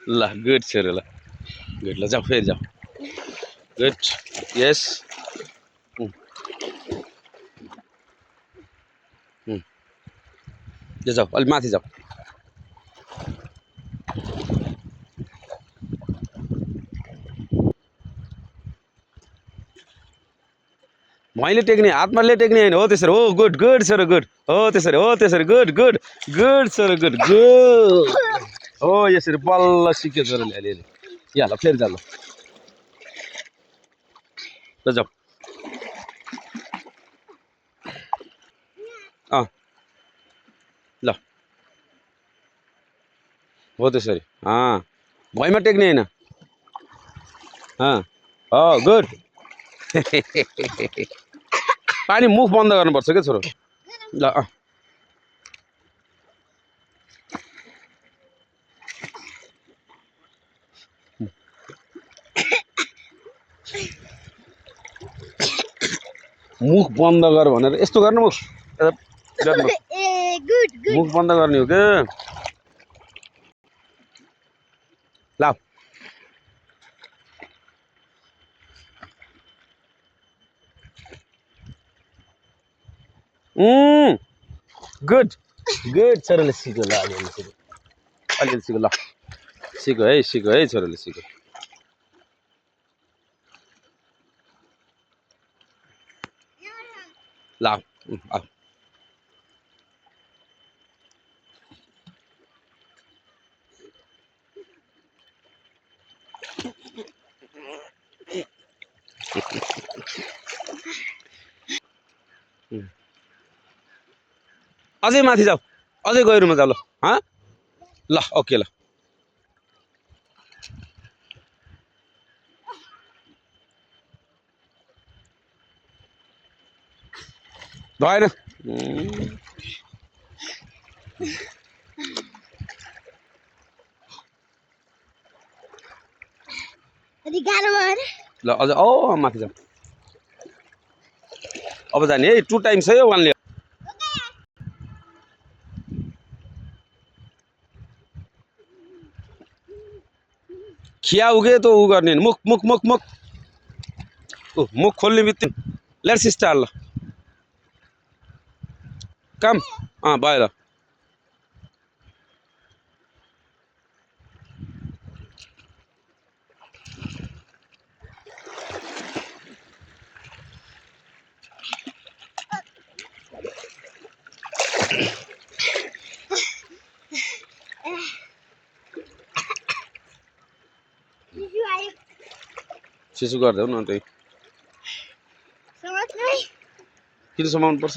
ल गुड छोरो ल गुड ल जाऊ फेरि जाऊ गुड यस जाऊ अलि माथि जाऊ मैले टेक्ने हातमाले टेक्ने हैन हो त्यसरी हो गुड गुड छोरो गुड हो त्यसरी गुड गुड गुड छोरो गुड गुड हो यसरी बल्ल सिक्यो छोरोले अलि ल फेरि जा ल जाऊ ल हो त्यसरी भुइँमा टेक्ने हैन हो गुड पानी मुख बन्द गर्नुपर्छ के छोरो ल मुख बन्द गर भनेर यस्तो गर्नु मुख मुख बन्द गर्ने हो के ल गुड गुड छोरोले सिक्यो ल अलिअलि सिक्यो ल सिक्यो है छोरोले सिक्यो ल अझै माथि जाऊ अझै गहिरोमा जाऊ ल ल ओके ल भएन ल अझ माथि जाऊ अब जाने है 2 टाइम्स है वानले खिया उगे त उ गर्ने मुख मुख मुख मुख मुख खोल्ने बित्तिकै लेट्स स्टार्ट ल कम भयो ल सिसु गर्दै हो न त्यही किन समाउनु पर्छ